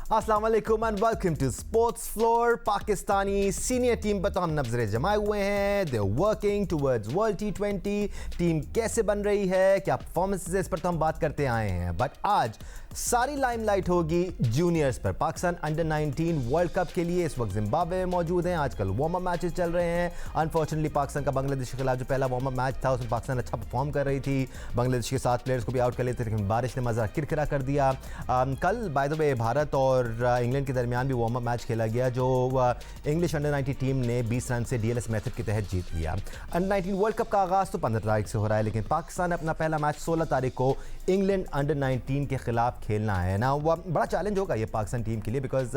अस्सलाम वालेकुम and welcome to sports floor. Pakistani senior team पर तो हम नजरें जमाए हुए हैं। They working towards world T20। Team कैसे बन रही है, क्या परफॉर्मेंसेस है, इस पर तो हम बात करते आए हैं। बट आज सारी लाइमलाइट होगी जूनियर्स पर। पाकिस्तान अंडर 19 वर्ल्ड कप के लिए इस वक्त जिम्बाब्वे में मौजूद हैं। आजकल वार्म अप मैचेस चल रहे हैं। अनफॉर्चुनेटली पाकिस्तान का बांग्लादेश के खिलाफ जो पहला वार्म अप मैच था उसमें पाकिस्तान अच्छा परफॉर्म कर रही थी, बांग्लादेश के 7 प्लेयर्स को भी आउट कर लेते थे, लेकिन बारिश ने मज़ा किरकिरा कर दिया। कल बाय द वे भारत और इंग्लैंड के दरमियान भी वार्म अप मैच खेला गया, जो इंग्लिश अंडर 19 टीम ने 20 रन से DLS मेथड के तहत जीत लिया। अंडर 19 वर्ल्ड कप का आगाज़ तो 15 तारीख से हो रहा है, लेकिन पाकिस्तान ने अपना पहला मैच 16 तारीख को इंग्लैंड अंडर 19 के खिलाफ खेलना है ना। वह बड़ा चैलेंज होगा ये पाकिस्तान टीम के लिए, बिकॉज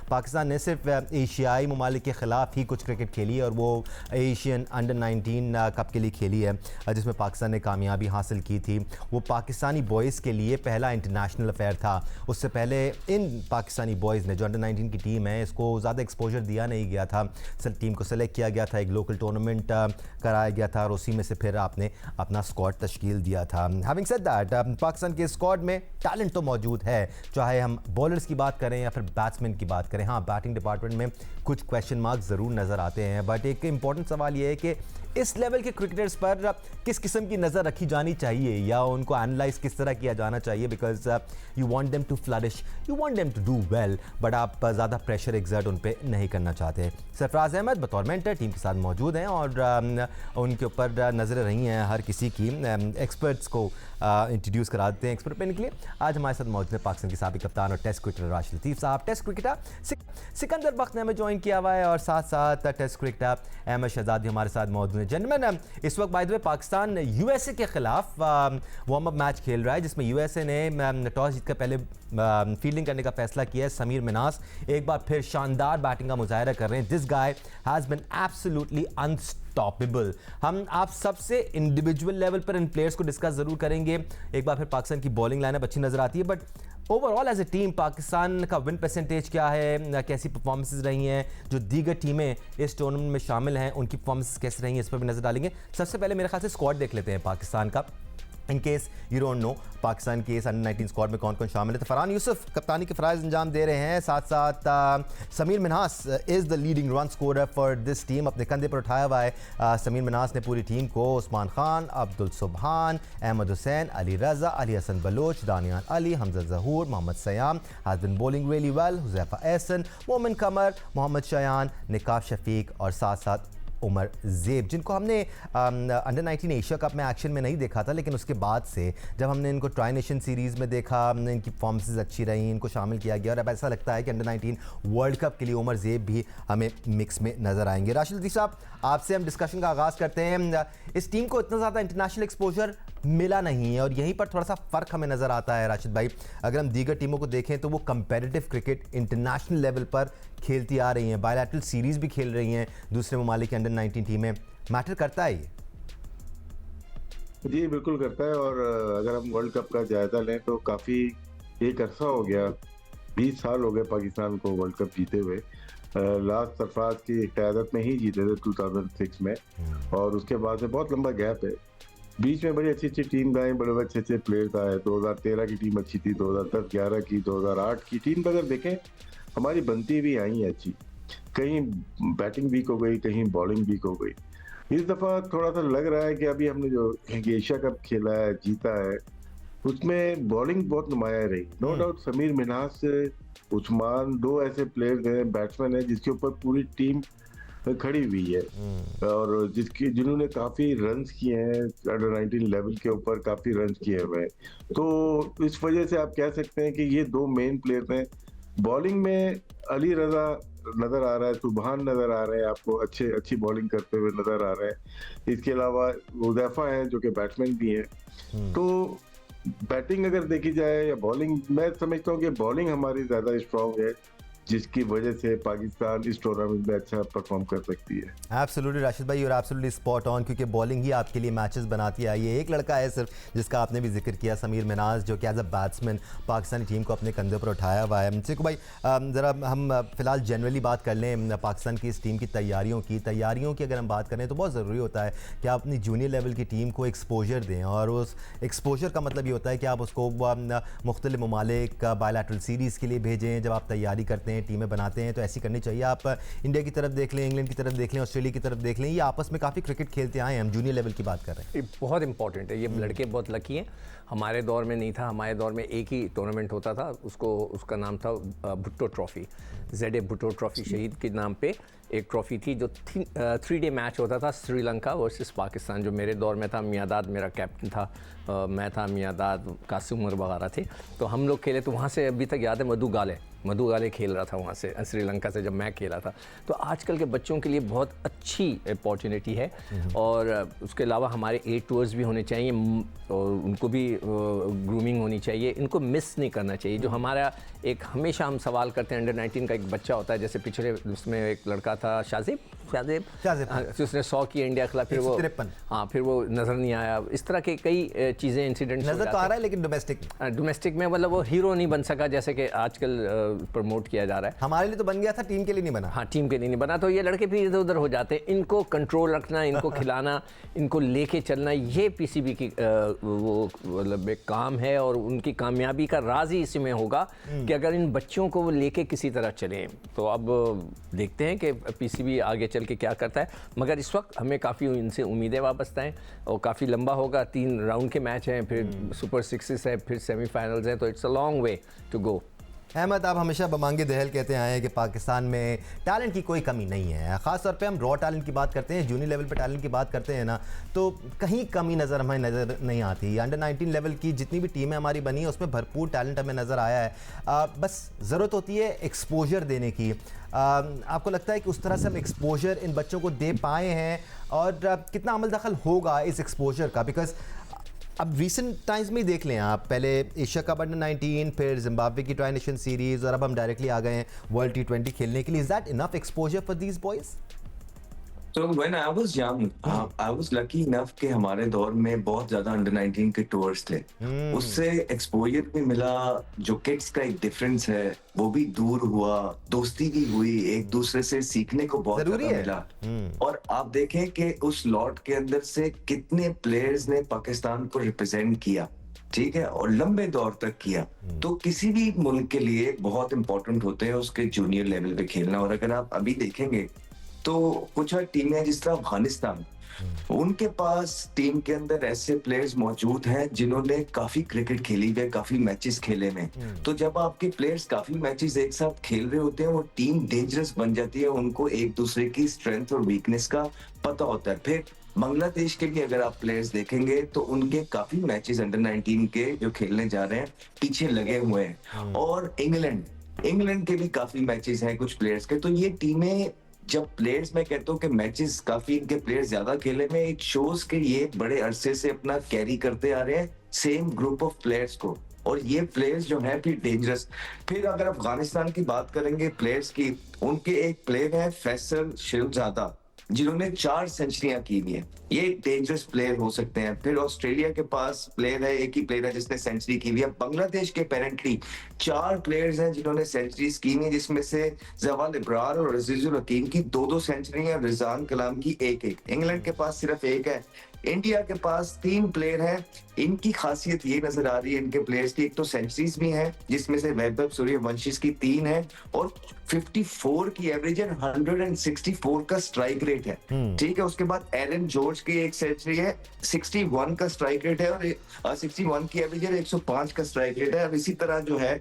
पाकिस्तान ने सिर्फ एशियाई ममालिक के खिलाफ ही कुछ क्रिकेट खेली है और वो एशियन अंडर 19 कप के लिए खेली है, जिसमें पाकिस्तान ने कामयाबी हासिल की थी। वो पाकिस्तानी बॉयज़ के लिए पहला इंटरनेशनल अफेयर था। उससे पहले इन पाकिस्तानी बॉयज़ ने जो अंडर 19 की टीम है इसको ज़्यादा एक्सपोजर दिया नहीं गया था। टीम को सेलेक्ट किया गया था, एक लोकल टूर्नामेंट कराया गया था और उसी में से फिर आपने अपना स्क्वाड तश्कील दिया था। हैविंग सेड दैट, पाकिस्तान के स्क्वाड में टैलेंट तो मौजूद है, चाहे हम बॉलर्स की बात करें या फिर बैट्समैन की बात करें। हाँ, बैटिंग डिपार्टमेंट में कुछ क्वेश्चन मार्क ज़रूर नज़र आते हैं, बट एक इंपॉर्टेंट सवाल ये है कि इस लेवल के क्रिकेटर्स पर किस किस्म की नज़र रखी जानी चाहिए या उनको एनालाइज किस तरह किया जाना चाहिए, because you want them to flourish, you want them to do well, but आप ज़्यादा प्रेशर एक्सर्ट उन पे नहीं करना चाहते। सरफराज अहमद बतौर मेंटर टीम के साथ मौजूद हैं और उनके ऊपर नज़रें रही हैं हर किसी की। एक्सपर्ट्स को इंट्रोड्यूस करा देते हैं एक्सपर्ट पेन के लिए। आज हमारे साथ मौजूद है पाकिस्तान के साबिक कप्तान और टेस्ट क्रिकेटर राशिद लतीफ़ साहब, टेस्ट क्रिकेटर सिकंदर बख्त ने हमें ज्वाइन किया हुआ है और साथ साथ टेस्ट क्रिकेटर अहमद शहजाद भी हमारे साथ मौजूद हैं। जेंटलमैन, इस वक्त by the way Pakistan USA के खिलाफ वार्म अप मैच खेल रहा है, जिसमें USA ने टॉस जीतकर पहले फील्डिंग करने का फैसला किया है। समीर मिनास एक बार फिर शानदार बैटिंग का मुजाहिरा कर रहे हैं। This guy has been absolutely unstoppable. हम आप सबसे इंडिविजुअल लेवल पर इन प्लेयर्स को डिस्कस ज़रूर करेंगे। एक बार फिर पाकिस्तान की बॉलिंग लाइनअप अच्छी नज़र आती है, but overall as a team Pakistan का विन परसेंटेज क्या है, कैसी परफॉर्मेंसेज रही हैं, जो दीगर टीमें इस टूर्नामेंट में शामिल हैं उनकी परफॉर्मेंसेज कैसी रही हैं, इस पर भी नज़र डालेंगे। सबसे पहले मेरे ख्याल से स्क्वाड देख लेते हैं पाकिस्तान का, in case you don't know Pakistan के इस अंडर 19 स्क्वाड में कौन कौन शामिल है। तो फरहान यूसुफ कप्तानी के फ़राइज़ अंजाम दे रहे हैं, साथ साथ Sameer Minhas is the leading run scorer for this team. अपने कंधे पर उठाया हुआ है समीर मिन्हास ने पूरी टीम को। Usman Khan, Abdul Subhan, Ahmed Hussain, Ali Raza, Ali Hasan Baloch, Daniyal Ali, Hamza Zahoor, Mohammad Sayam has been bowling really well, Huzaifa Ahsan, Momin Qamar, Mohammad Shayan, निकाब Shafiq और साथ साथ उमर ज़ेब, जिनको हमने अंडर 19 एशिया कप में एक्शन में नहीं देखा था, लेकिन उसके बाद से जब हमने इनको ट्राई नेशन सीरीज़ में देखा, इनकी परफॉर्मेंसेज अच्छी रही, इनको शामिल किया गया और अब ऐसा लगता है कि अंडर 19 वर्ल्ड कप के लिए उमर ज़ेब भी हमें मिक्स में नज़र आएंगे। राशिद लतीफ़ साहब, आपसे हम डिस्कशन का आगाज़ करते हैं। इस टीम को इतना ज़्यादा इंटरनेशनल एक्सपोजर मिला नहीं है और यहीं पर थोड़ा सा फ़र्क हमें नज़र आता है। राशिद भाई, अगर हम दीगर टीमों को देखें तो वो कंपेटिटिव क्रिकेट इंटरनेशनल लेवल पर खेलती आ रही हैं, बायलैटरल सीरीज़ भी खेल रही हैं दूसरे ममालिक की अंडर 19 टीमें। मैटर करता है ये? जी बिल्कुल करता है। और अगर हम वर्ल्ड कप का जायजा लें तो काफ़ी एक अरसा हो गया, 20 साल हो गए पाकिस्तान को वर्ल्ड कप जीते हुए। लास्ट सरफराज की क़यादत में ही जीते थे 2006 में, और उसके बाद से बहुत लंबा गैप है। बीच में बड़ी अच्छी अच्छी टीम आए, बड़े अच्छे अच्छे प्लेयर्स आए। 2013 की टीम अच्छी थी, 2010-11 की, 2008 की टीम अगर देखें हमारी बनती भी आई है अच्छी। कहीं बैटिंग वीक हो गई, कहीं बॉलिंग वीक हो गई। इस दफ़ा थोड़ा सा लग रहा है कि अभी हमने जो एशिया कप खेला है, जीता है, उसमें बॉलिंग बहुत नुमाया रही। नो डाउट समीर मिन्हास, उस्मान, 2 ऐसे प्लेयर्स हैं, बैट्समैन हैं जिसके ऊपर पूरी टीम खड़ी हुई है और जिन्होंने काफ़ी रन्स किए हैं अंडर 19 लेवल के ऊपर, काफ़ी रन्स किए हुए हैं। तो इस वजह से आप कह सकते हैं कि ये 2 मेन प्लेयर हैं। बॉलिंग में अली रज़ा नज़र आ रहा है, सुबहान नज़र आ रहे हैं, आपको अच्छी बॉलिंग करते हुए नज़र आ रहे हैं। इसके अलावा हुज़ैफा हैं जो कि बैट्समैन भी हैं। तो बैटिंग अगर देखी जाए या बॉलिंग, मैं समझता हूँ कि बॉलिंग हमारी ज़्यादा स्ट्रॉन्ग है जिसकी वजह से पाकिस्तान इस टूर्नामेंट में अच्छा परफॉर्म कर सकती है। एब्सोल्युटली राशिद भाई, और एब्सोल्युटली स्पॉट ऑन, क्योंकि बॉलिंग ही आपके लिए मैचेस बनाती आई है। एक लड़का है सिर्फ जिसका आपने भी जिक्र किया, समीर मिनाज, जो कि as a batsman Pakistani team को अपने कंधे पर उठाया हुआ है। चिकू भाई, ज़रा हम फिलहाल जनरली बात कर लें पाकिस्तान की इस टीम की तैयारियों की अगर हम बात करें तो बहुत ज़रूरी होता है कि आप अपनी जूनियर लेवल की टीम को एक्सपोजर दें, और उस एक्सपोजर का मतलब ये होता है कि आप उसको मुख्तलिफ ममालिक बायलैटरल सीरीज़ के लिए भेजें। जब आप तैयारी करते हैं, टीमें बनाते हैं, तो ऐसी करनी चाहिए। आप इंडिया की तरफ देख लें, इंग्लैंड की तरफ देख लें, ऑस्ट्रेलिया की तरफ देख लें, ये आपस में काफ़ी क्रिकेट खेलते आए हैं। हम जूनियर लेवल की बात कर रहे हैं। ये बहुत इंपॉर्टेंट है। ये लड़के बहुत लकी हैं। हमारे दौर में नहीं था। हमारे दौर में एक ही टूर्नामेंट होता था, उसका नाम था Bhutto trophy. ZA Bhutto trophy शहीद के नाम पे एक ट्रॉफ़ी थी, जो 3-डे मैच होता था, श्रीलंका वर्सेस पाकिस्तान। जो मेरे दौर में था, मियादाद मेरा कैप्टन था, मैं था, मियादाद, कासिम उमर वगैरह थे। तो हम लोग खेले, तो वहाँ से अभी तक याद है मधु गाले खेल रहा था वहाँ से, श्रीलंका से, जब मैं खेला था। तो आजकल के बच्चों के लिए बहुत अच्छी अपॉर्चुनिटी है। और उसके अलावा हमारे 8 टूर्स भी होने चाहिए, और उनको भी ग्रूमिंग होनी चाहिए। इनको मिस नहीं करना चाहिए। जो हमारा एक हमेशा हम सवाल करते हैं, अंडर 19 का एक बच्चा होता है, जैसे पिछले उसमें एक लड़का था शाजिब, उसने 100 की इंडिया के खिलाफ, फिर वो 153, हाँ, फिर वो नज़र नहीं आया। इस तरह के कई चीज़ें, इंसिडेंट्स नज़र तो आ रहा है, लेकिन डोमेस्टिक में मतलब वो हीरो नहीं बन सका, जैसे कि आजकल प्रमोट किया जा रहा है। हमारे लिए तो बन गया था, टीम के लिए नहीं बना। हाँ, टीम के लिए नहीं बना। तो ये लड़के फिर इधर उधर हो जाते हैं। इनको कंट्रोल रखना, इनको खिलाना, इनको लेके चलना, ये PCB की वो मतलब एक काम है। और उनकी कामयाबी का राज ही इसी में होगा कि अगर इन बच्चों को वो लेके किसी तरह चलें। तो अब देखते हैं कि PCB आगे चल के क्या करता है। मगर इस वक्त हमें काफ़ी इनसे उम्मीदें वापस हैं, और काफ़ी लंबा होगा। 3 राउंड के मैच हैं, फिर सुपर 6 है, फिर सेमीफाइनल्स हैं। तो it's a long way to go. Ahmed, आप हमेशा बमांगे दहल कहते आए हैं कि पाकिस्तान में टैलेंट की कोई कमी नहीं है। ख़ास तौर पे हम रॉ टैलेंट की बात करते हैं, जूनियर लेवल पे टैलेंट की बात करते हैं ना, तो कहीं कमी हमें नज़र नहीं आती। अंडर 19 लेवल की जितनी भी टीमें हमारी बनी है, उसमें भरपूर टैलेंट हमें नज़र आया है। बस ज़रूरत होती है एक्सपोजर देने की। आपको लगता है कि उस तरह से हम एक्सपोजर इन बच्चों को दे पाए हैं, और कितना अमल दखल होगा इस एक्सपोजर का? बिकॉज अब रिसेंट टाइम्स में देख लें आप, पहले एशिया कप अंडर 19, फिर जिम्बाब्वे की ट्राई नेशन सीरीज़, और अब हम डायरेक्टली आ गए हैं वर्ल्ड T20 खेलने के लिए। Is that enough exposure for these boys? So when I was young, I was lucky enough कि हमारे दौर में बहुत ज्यादा अंडर 19 के टूर्स थे। उससे एक्सपोजर भी मिला। जो किड्स का एक डिफरेंस है वो भी दूर हुआ, दोस्ती भी हुई, एक दूसरे से सीखने को बहुत ज्यादा मिला। और आप देखें कि उस लॉट के अंदर से कितने प्लेयर्स ने पाकिस्तान को रिप्रेजेंट किया, ठीक है, और लंबे दौर तक किया। तो किसी भी मुल्क के लिए बहुत इंपॉर्टेंट होते हैं उसके जूनियर लेवल पे खेलना। और अगर आप अभी देखेंगे तो कुछ टीमें हैं, जिस तरह अफगानिस्तान, उनके पास टीम के अंदर ऐसे प्लेयर्स मौजूद हैं जिन्होंने काफी क्रिकेट खेली है, काफी मैचेस खेले में। तो जब आपके प्लेयर्स काफी मैचेस एक साथ खेल रहे होते हैं, वो टीम डेंजरस बन जाती है। उनको एक दूसरे की स्ट्रेंथ और वीकनेस का पता होता है। फिर बांग्लादेश के भी अगर आप प्लेयर्स देखेंगे तो उनके काफी मैचेस अंडर 19 के जो खेलने जा रहे हैं पीछे लगे हुए हैं। और इंग्लैंड के भी काफी मैचेस हैं कुछ प्लेयर्स के। तो ये टीमें, जब प्लेयर्स, मैं कहता हूँ कि मैचेस काफी इनके प्लेयर्स ज्यादा खेले में, इट शोज के ये बड़े अरसे से अपना कैरी करते आ रहे हैं सेम ग्रुप ऑफ प्लेयर्स को। और ये प्लेयर्स जो है फिर डेंजरस। फिर अगर अफगानिस्तान की बात करेंगे प्लेयर्स की, उनके एक प्लेयर है फैसल शिरजादा, जिन्होंने 4 सेंचुरियां की हुई है। ये एक डेंजरस प्लेयर हो सकते हैं। फिर ऑस्ट्रेलिया के पास प्लेयर है, एक ही प्लेयर है जिसने सेंचुरी की हुई है। बांग्लादेश के अपेरेंटली 4 प्लेयर्स हैं जिन्होंने सेंचुरीज की हुई है, जिसमें से जवाल इब्रार और अजीजुल हकीम की 2-2 सेंचुरी है, रिजान कलाम की 1-1। इंग्लैंड के पास सिर्फ 1 है। इंडिया के पास 3 प्लेयर हैं। इनकी खासियत ये नजर आ रही है इनके प्लेयर्स की, एक तो सेंचुरीज भी हैं, जिसमें से वैभव सूर्यवंशी की 3 है, और 54 की एवरेज है, 164 का स्ट्राइक रेट है, ठीक है। उसके बाद एरन जॉर्ज की 1 सेंचुरी है, 61 का स्ट्राइक रेट है, और 61 की एवरेज है, 105 का स्ट्राइक रेट है। और इसी तरह जो है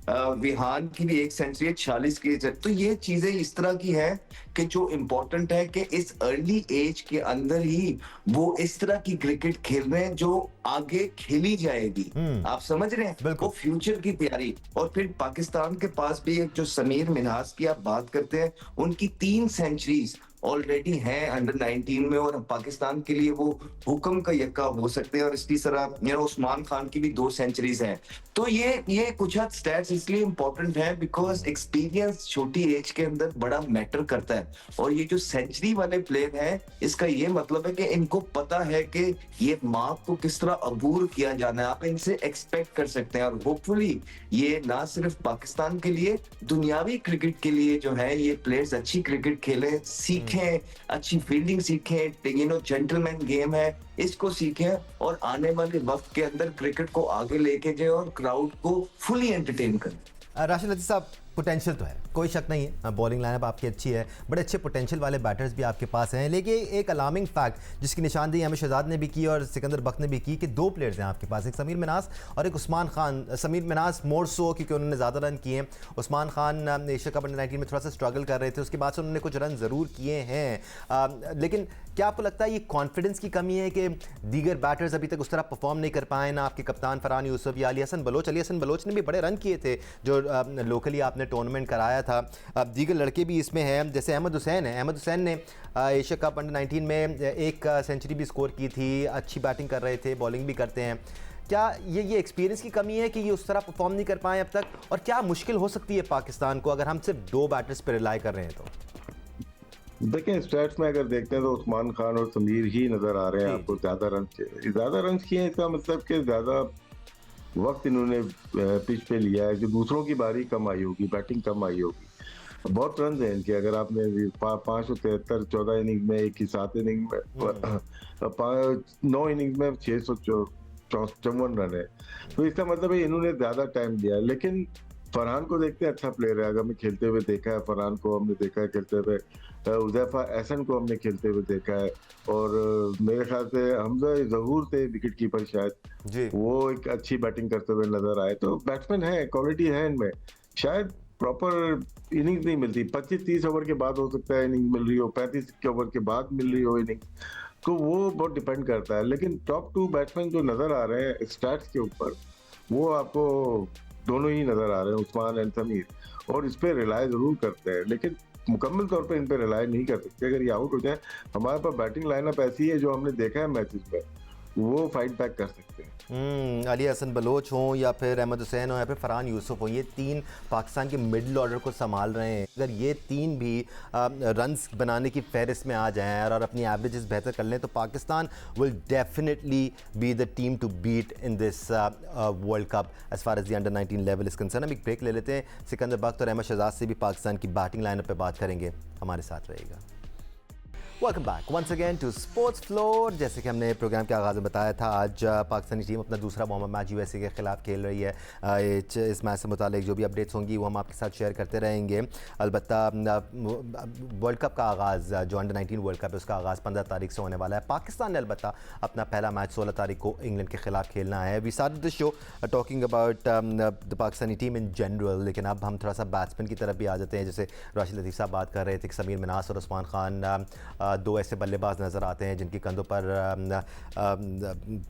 विहान की भी 1 सेंचुरी है, 46 की। तो ये चीजें इस तरह की है कि जो इम्पोर्टेंट है कि इस अर्ली एज के अंदर ही वो इस तरह की क्रिकेट खेल रहे हैं जो आगे खेली जाएगी। आप समझ रहे हैं, वो फ्यूचर की तैयारी। और फिर पाकिस्तान के पास भी एक जो समीर मिन्हास की आप बात करते हैं, उनकी 3 सेंचुरीज ऑलरेडी हैं अंडर 19 में, और पाकिस्तान के लिए वो हुक्म का यक्का हो सकते हैं। और इसी तरह उस्मान खान की भी 2 सेंचुरीज हैं। तो ये कुछ हद स्टैट्स इसलिए इंपॉर्टेंट है बिकॉज एक्सपीरियंस छोटी एज के अंदर बड़ा मैटर करता है। और ये जो सेंचुरी वाले प्लेयर हैं, इसका ये मतलब है कि इनको पता है कि ये मार्क को किस तरह अबूर किया जाना है। आप इनसे एक्सपेक्ट कर सकते हैं। और होपफुली ये ना सिर्फ पाकिस्तान के लिए, दुनियावी क्रिकेट के लिए जो है ये प्लेयर्स अच्छी क्रिकेट खेलें, सीखें, अच्छी फील्डिंग सीखें, जेंटलमैन गेम है, इसको सीखें और आने वाले वक्त के अंदर क्रिकेट को आगे लेके जाए और क्राउड को फुली एंटरटेन करें। राशिद लतीफ़ साहब, पोटेंशियल तो है, कोई शक नहीं है, बॉलिंग लाइनअप आपकी अच्छी है, बड़े अच्छे पोटेंशियल वाले बैटर्स भी आपके पास हैं। लेकिन एक अलार्मिंग फैक्ट जिसकी निशानदेही हमें शहजाद ने भी की और सिकंदर बख्त ने भी की कि 2 प्लेयर्स हैं आपके पास, एक समीर मिन्हास और एक उस्मान खान। समीर मिन्हास मोर सो क्योंकि उन्होंने ज़्यादा रन किए हैं। Usman Khan Asia cup under 19 में थोड़ा सा स्ट्रगल कर रहे थे, उसके बाद से उन्होंने कुछ रन ज़रूर किए हैं। लेकिन क्या आपको लगता है ये कॉन्फिडेंस की कमी है कि दीगर बैटर्स अभी तक उस तरह परफॉर्म नहीं कर पाए, ना आपके कप्तान फरहान यूसुफ या अली हसन बलोच? अली हसन बलोच ने भी बड़े रन किए थे जो लोकली आपने टूर्नामेंट कराया था। अब दीगर लड़के भी इसमें हैं, जैसे अहमद हुसैन है। अहमद हुसैन ने एशिया कप अंडर 19 में एक सेंचुरी भी स्कोर की थी, अच्छी बैटिंग कर रहे थे, बॉलिंग भी करते हैं। क्या ये एक्सपीरियंस की कमी है कि ये उस तरह परफॉर्म नहीं कर पाए अब तक? और क्या मुश्किल हो सकती है पाकिस्तान को अगर हम सिर्फ 2 बैटर्स पर रिलाई कर रहे हैं तो? देखिए, स्टैट्स में अगर देखते हैं तो उस्मान खान और समीर ही नजर आ रहे हैं आपको ज्यादा रन किए हैं। इसका मतलब कि ज्यादा वक्त इन्होंने पिच पे लिया है कि दूसरों की बारी कम आई होगी, बैटिंग कम आई होगी। बहुत रन हैं इनके, अगर आपने 573 14 इनिंग में, एक ही 7 इनिंग में 9 इनिंग में 654 रन है। तो इसका मतलब है इन्होंने ज्यादा टाइम दिया है। लेकिन फरहान को देखते हैं, अच्छा प्लेयर है, अगर हमें खेलते हुए देखा है, फरहान को हमने देखा है खेलते हुए, उज़ैफा एहसन को हमने खेलते हुए देखा है, और मेरे ख्याल से हमजा ज़हूर थे विकेट कीपर शायद जी, वो एक अच्छी बैटिंग करते हुए नजर आए। तो बैट्समैन है, क्वालिटी है इनमें। शायद प्रॉपर इनिंग्स नहीं मिलती, 25-30 ओवर के बाद हो सकता है इनिंग मिल रही हो, 35 के ओवर के बाद मिल रही हो इनिंग, तो वो बहुत डिपेंड करता है। लेकिन टॉप 2 बैट्समैन जो नजर आ रहे हैं स्टैट्स के ऊपर, वो आपको दोनों ही नजर आ रहे हैं, उस्मान एंड समीर, और इस पे रिलाय जरूर करते हैं। लेकिन मुकम्मल तौर पे इन पे रिलाय नहीं कर सकते। अगर ये आउट हो जाए, हमारे पास बैटिंग लाइनअप ऐसी है जो हमने देखा है मैचेस में, वो फाइट बैक कर सकते हैं। अली हसन बलोच हों या फिर अहमद हुसैन हो या फिर फरहान यूसुफ हो, ये 3 पाकिस्तान के मिडल ऑर्डर को संभाल रहे हैं। अगर ये 3 भी रन्स बनाने की फहरिस्त में आ जाएं और अपनी एवरेजेस बेहतर कर लें तो Pakistan will definitely be the team to beat in this world cup as far as the under 19 level is concern. हम एक ब्रेक ले लेते हैं, सिकंदर बख्त और अहमद शहजाद से भी पाकिस्तान की बैटिंग लाइनअप पर बात करेंगे, हमारे साथ रहेगा। Welcome back once again to sports floor. जैसे कि हमने प्रोग्राम के आगाज़ में बताया था, आज पाकिस्तानी टीम अपना दूसरा वार्म अप मैच यूएसए के खिलाफ खेल रही है। इस मैच से मुतालिक जो भी अपडेट्स होंगी वो हम आपके साथ शेयर करते रहेंगे। अलबत्ता वर्ल्ड कप का आगाज़, जो अंडर 19 वर्ल्ड कप है, उसका आगाज़ 15 तारीख से होने वाला है। पाकिस्तान ने अलबत्ता अपना पहला मैच 16 तारीख को इंग्लैंड के खिलाफ खेलना है। We started the show talking about the Pakistani team in general, लेकिन अब हम थोड़ा सा बैट्समैन की तरफ भी आ जाते हैं। जैसे राशिद लतीफ़ साहब बात कर रहे थे कि समीर मिन्हास और उस्मान खान 2 ऐसे बल्लेबाज नज़र आते हैं जिनकी कंधों पर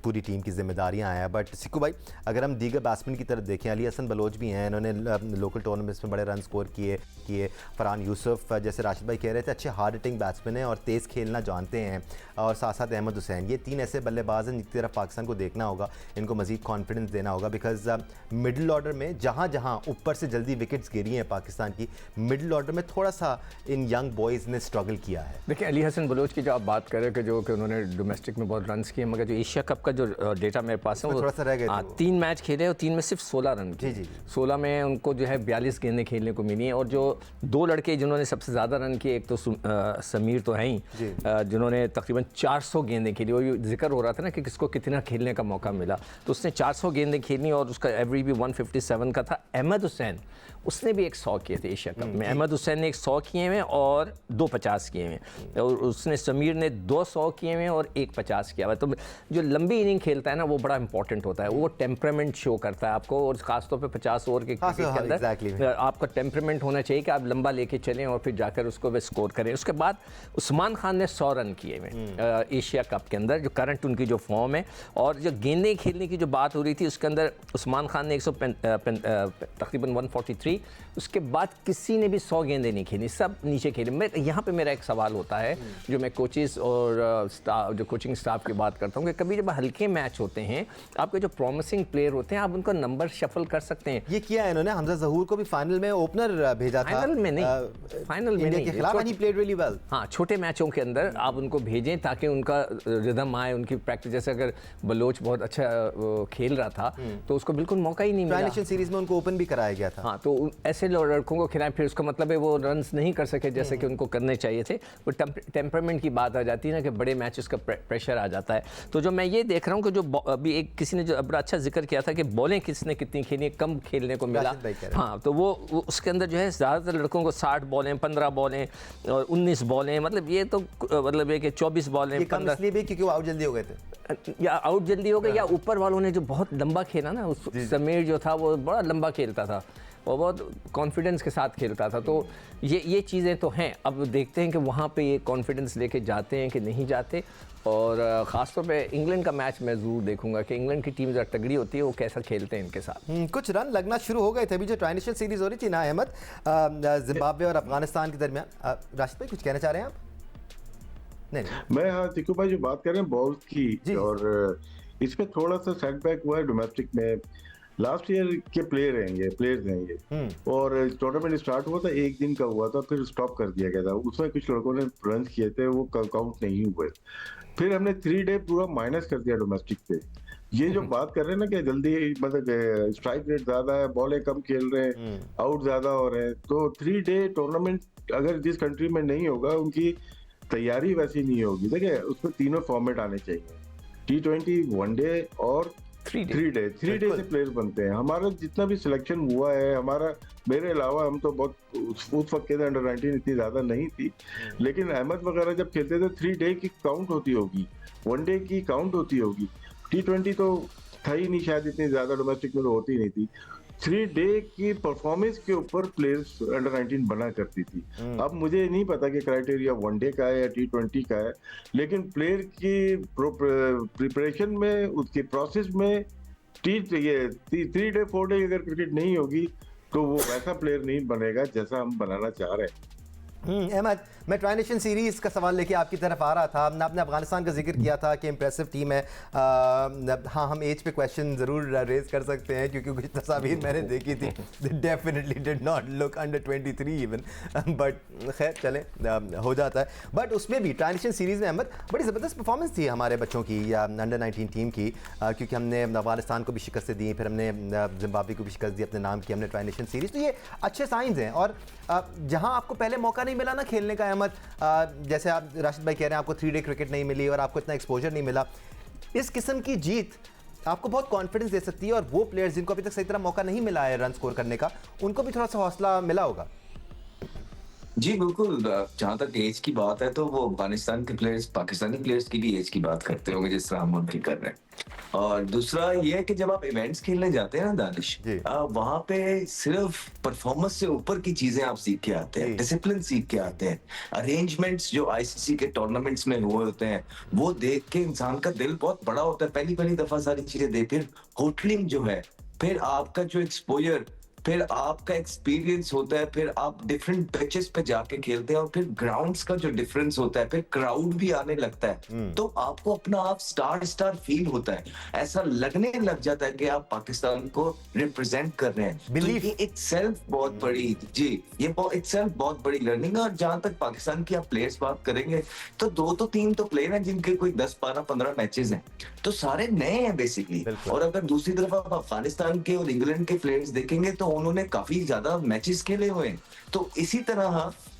पूरी टीम की जिम्मेदारियां हैं। बट सिक्कू भाई, अगर हम दीगर बैट्समैन की तरफ देखें, अली हसन बलोच भी हैं, इन्होंने लोकल टूर्नामेंट्स में बड़े रन स्कोर किए। फरहान यूसुफ, जैसे राशिद भाई कह रहे थे, अच्छे हार्ड हिटिंग बैट्समैन हैं और तेज़ खेलना जानते हैं। और साथ साथ अहमद हुसैन, ये 3 ऐसे बल्लेबाज हैं जिनकी तरफ पाकिस्तान को देखना होगा, इनको मज़ीद कॉन्फिडेंस देना होगा। बिकॉज मिडल ऑर्डर में जहाँ जहाँ ऊपर से जल्दी विकेट्स गिरी हैं पाकिस्तान की, मिडल ऑर्डर में थोड़ा सा इन यंग बॉयज़ ने स्ट्रगल किया है। देखिए, अली हसन बलोच की जो आप बात कर रहे हो कि उन्होंने डोमेस्टिक में बहुत रन्स किए, मगर जो एशिया कप का जो डेटा मेरे पास है वो थोड़ा सा रह गए। 3 मैच खेले और 3 में सिर्फ 16 रन किए। जी 16 में उनको जो है 42 गेंदें खेलने को मिली हैं। और जो 2 लड़के जिन्होंने सबसे ज़्यादा रन किए, एक तो समीर तो हैं ही, जिन्होंने तकरीबन 400 गेंदें खेली। और ये जिक्र हो रहा था ना कि किसको कितना खेलने का मौका मिला, तो उसने 400 गेंदें खेली और उसका एवरेज भी 157 का था। अहमद हुसैन, उसने भी 100 किए थे एशिया कप में। अहमद हुसैन ने 100 किए हैं और 2 50 किए हैं। और उसने समीर ने 200 किए हुए हैं और 150 किया हुआ है। तो जो लंबी इनिंग खेलता है ना वो बड़ा इंपॉर्टेंट होता है, वो टेम्परामेंट शो करता है आपको, और खासतौर पे 50 ओवर के क्रिकेट के अंदर exactly. आपका टेम्परामेंट होना चाहिए कि आप लंबा लेके चलें और फिर जाकर उसको वे स्कोर करें। उसके बाद उस्मान खान ने 100 रन किए हुए एशिया कप के अंदर, जो करंट उनकी जो फॉर्म है, और जो गेंदें खेलने की जो बात हो रही थी उसके अंदर उस्मान खान ने तकरीबन 143, उसके बाद किसी ने भी 100 गेंदें नहीं खेली, सब नीचे खेले। मैं यहाँ पे मेरा एक सवाल होता है जो मैं कोचेस और स्टाफ, जो कोचिंग स्टाफ की बात करता हूँ, कि कभी जब हल्के मैच होते हैं आपके जो प्रॉमिसिंग प्लेयर होते हैं आप उनका नंबर शफल कर सकते हैं। ये किया है इन्होंने, हमजा ज़हूर को भी फाइनल में ओपनर भेजा था। फाइनल में नहीं, फाइनल में नहीं के खिलाफ, and he played really well. हाँ, छोटे मैचों के अंदर आप उनको भेजें ताकि उनका रिदम आए, उनकी प्रैक्टिस। जैसे अगर बलोच बहुत अच्छा खेल रहा था तो उसको बिल्कुल मौका ही नहीं मिला। नेशनल सीरीज में उनको ओपन भी कराया गया था। हाँ, तो ऐसे लड़कों को खिलाएं, फिर उसका मतलब है वो रन्स नहीं कर सके जैसे कि उनको करने चाहिए थे। वो टेम्परामेंट की बात आ जाती है ना कि बड़े मैचेस का प्रेशर आ जाता है। तो जो मैं ये देख रहा हूँ कि जो अभी एक किसी ने जो बड़ा अच्छा जिक्र किया था कि बॉलें किसने कितनी खेली, कम खेलने को मिला। हाँ, तो वो उसके अंदर जो है ज़्यादातर लड़कों को 60 बॉलें, 15 बॉलें और 19 बॉलें, मतलब ये तो मतलब है कि 24 बॉलें, 15, इसलिए भी क्योंकि वो आउट जल्दी हो गए थे, या आउट जल्दी हो गए, या ऊपर वालों ने जो बहुत लंबा खेला ना, उस समीर जो था वो बड़ा लंबा खेलता था, वो बहुत कॉन्फिडेंस के साथ खेलता था। तो ये चीज़ें तो हैं। अब देखते हैं कि वहाँ पे ये कॉन्फिडेंस लेके जाते हैं कि नहीं जाते। और ख़ासतौर पे इंग्लैंड का मैच मैं ज़रूर देखूंगा कि इंग्लैंड की टीम ज़रा तगड़ी होती है, वो कैसा खेलते हैं इनके साथ। कुछ रन लगना शुरू हो गए थे अभी जो ट्रांजिशन सीरीज़ हो रही थी ना अहमद, जिम्बाब्वे और अफगानिस्तान के दरमियान। राशिद भाई कुछ कहना चाह रहे हैं आप? नहीं, मैं, हाँ तिकू भाई जो बात कर रहे हैं बॉल्स की, और इसमें थोड़ा सा सेटबैक हुआ है डोमेस्टिक में। लास्ट ईयर के प्लेयर्स हैं ये, और टूर्नामेंट स्टार्ट हुआ था, एक दिन का हुआ था, फिर स्टॉप कर दिया गया था। उसमें कुछ लड़कों ने रन किए थे, वो काउंट नहीं हुए। फिर हमने 3 डे पूरा माइनस कर दिया डोमेस्टिक पे। ये जो बात कर रहे हैं ना कि जल्दी, मतलब स्ट्राइक रेट ज्यादा है, बॉलें कम खेल रहे हैं, आउट ज्यादा हो रहे हैं, तो 3 डे टूर्नामेंट अगर जिस कंट्री में नहीं होगा उनकी तैयारी वैसी नहीं होगी। देखिए उसमें तीनों फॉर्मेट आने चाहिए, T20, वनडे और 3 डे से प्लेयर्स बनते हैं। हमारा जितना भी सिलेक्शन हुआ है, हमारा, मेरे अलावा, हम तो बहुत उस वक्त के अंडर 19 इतनी ज्यादा नहीं थी, लेकिन अहमद वगैरह जब खेलते थे 3 डे की काउंट होती होगी, वनडे की काउंट होती होगी। T20 तो था ही नहीं शायद, इतनी ज्यादा डोमेस्टिक में तो होती नहीं थी। 3 डे की परफॉर्मेंस के ऊपर प्लेयर्स अंडर 19 बना करती थी। अब मुझे नहीं पता कि क्राइटेरिया वनडे का है या T20 का है, लेकिन प्लेयर की प्रिपरेशन में, उसकी प्रोसेस में 3 डे 4 डे अगर क्रिकेट नहीं होगी तो वो वैसा प्लेयर नहीं बनेगा जैसा हम बनाना चाह रहे हैं। अहमद, मैं ट्रांजिशन सीरीज़ का सवाल लेके आपकी तरफ आ रहा था। आपने अफगानिस्तान का जिक्र किया था कि इम्प्रेसिव टीम है। हाँ, हम एज पे क्वेश्चन ज़रूर रेज कर सकते हैं क्योंकि कुछ तस्वीर मैंने देखी थी, definitely did not look under 23 even, but खैर चले, हो जाता है। बट उसमें भी ट्रांजिशन सीरीज़ में अहमद बड़ी ज़बरदस्त परफॉर्मेंस थी हमारे बच्चों की, या अंडर 19 टीम की, क्योंकि हमने अफगानिस्तान को भी शिकस्त दी, फिर हमने जिम्बाब्वे को भी शिकस्त दी अपने नाम की, हमने ट्रांजिशन सीरीज़। तो ये अच्छे साइंस हैं। और जहाँ आपको पहले मौका नहीं मिला ना खेलने का अहमद, जैसे आप राशिद भाई कह रहे हैं आपको 3 डे क्रिकेट नहीं मिली और आपको इतना एक्सपोजर नहीं मिला, इस किस्म की जीत आपको बहुत कॉन्फिडेंस दे सकती है। और वो प्लेयर्स जिनको अभी तक सही तरह मौका नहीं मिला है रन स्कोर करने का, उनको भी थोड़ा सा हौसला मिला होगा। जी बिल्कुल, जहाँ तक एज की बात है तो वो अफगानिस्तान के प्लेयर्स पाकिस्तानी प्लेयर्स की भी एज की बात करते होंगे जिस तरह हम उनकी कर रहे हैं। और दूसरा ये है कि जब आप इवेंट्स खेलने जाते हैं ना दानिश, वहां पे सिर्फ परफॉर्मेंस से ऊपर की चीजें आप सीख के आते हैं, डिसिप्लिन सीख के आते हैं। अरेंजमेंट्स जो आईसीसी के टूर्नामेंट्स में हुए होते हैं वो देख के इंसान का दिल बहुत बड़ा होता है, पहली दफा सारी चीजें देख, फिर होटलिंग जो है, फिर आपका जो एक्सपोजर, फिर आपका एक्सपीरियंस होता है, फिर आप डिफरेंट पिचेस पे जाके खेलते हैं, और फिर ग्राउंड्स का जो डिफरेंस होता है, फिर क्राउड भी आने लगता है, तो आपको अपना आप स्टार फील होता है, ऐसा लगने लग जाता है कि आप पाकिस्तान को रिप्रेजेंट कर रहे हैं। तो ये इटसेल्फ बहुत बड़ी, जी ये इटसेल्फ बहुत बड़ी लर्निंग है। और जहां तक पाकिस्तान की आप प्लेयर्स बात करेंगे तो 2 तो 3 तो प्लेयर हैं जिनके कोई 10, 12, 15 मैचेस हैं, तो सारे नए हैं बेसिकली। और अगर दूसरी तरफ आप अफगानिस्तान के और इंग्लैंड के प्लेयर्स देखेंगे तो उन्होंने काफी ज्यादा मैचेस खेले हुए हैं। तो इसी तरह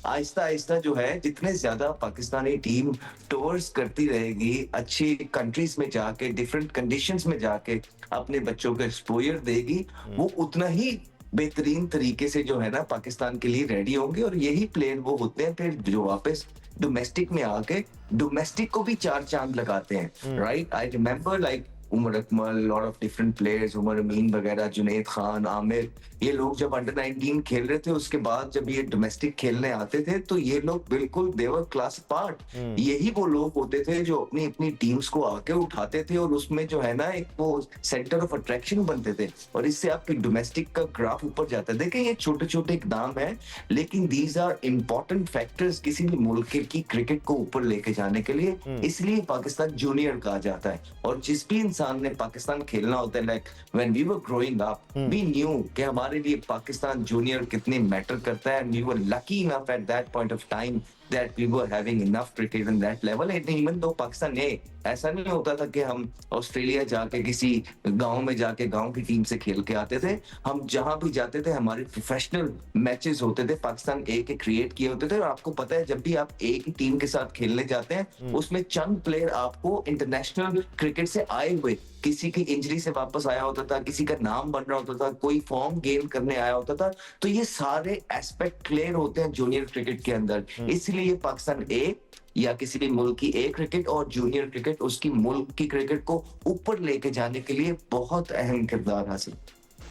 आहिस्ता आहिस्ता जो है, जितने ज्यादा पाकिस्तानी टीम टूर्स करती रहेगी, अच्छी कंट्रीज में जाके, डिफरेंट कंडीशंस में जाके अपने बच्चों को एक्सपोजर देगी, वो उतना ही बेहतरीन तरीके से जो है ना पाकिस्तान के लिए रेडी होंगे। और यही प्लेयर वो होते हैं फिर जो वापस डोमेस्टिक में आके डोमेस्टिक को भी 4 चांद लगाते हैं, right? I remember like Umar Akmal, lot of different players, Umar Amin वगैरह, जुनैद खान, आमिर, ये लोग जब अंडर 19 खेल रहे थे, उसके बाद जब ये डोमेस्टिक खेलने आते थे तो ये लोग बिल्कुल देवर क्लास पार्ट। यही वो लोग होते थे जो अपनी अपनी टीम्स को आके उठाते थे और उसमें जो है ना एक वो सेंटर ऑफ अट्रैक्शन बनते थे, और इससे आपकी डोमेस्टिक का ग्राफ ऊपर जाता है। देखिए ये छोटे छोटे इकदाम है, लेकिन दीज आर इंपॉर्टेंट फैक्टर्स किसी भी मुल्क की क्रिकेट को ऊपर लेके जाने के लिए, इसलिए पाकिस्तान जूनियर कहा जाता है। और जिस भी इंसान ने पाकिस्तान खेलना होता है, like when we were growing up we knew कि हमारे लिए पाकिस्तान जूनियर कितने मैटर करता है, and we were lucky enough at that point of time that we were having enough cricket in that level, and even though Pakistan ऐसा नहीं होता था कि हम ऑस्ट्रेलिया जाके किसी गांव में जाके गांव की टीम से खेल के आते थे। हम जहां भी जाते थे हमारे प्रोफेशनल मैचेस होते थे, पाकिस्तान ए के क्रिएट किए होते थे। और आपको पता है जब भी आप ए की टीम के साथ खेलने जाते हैं उसमें चंद प्लेयर आपको इंटरनेशनल क्रिकेट से आए हुए, किसी की इंजरी से वापस आया होता था, किसी का नाम बन रहा होता था, कोई फॉर्म गेन करने आया होता था। तो ये सारे एस्पेक्ट क्लियर होते हैं जूनियर क्रिकेट के अंदर। इसलिए पाकिस्तान ए या किसी भी मुल्क की ए क्रिकेट और जूनियर क्रिकेट उसकी मुल्क की क्रिकेट को ऊपर लेके जाने के लिए बहुत अहम किरदार हासिल।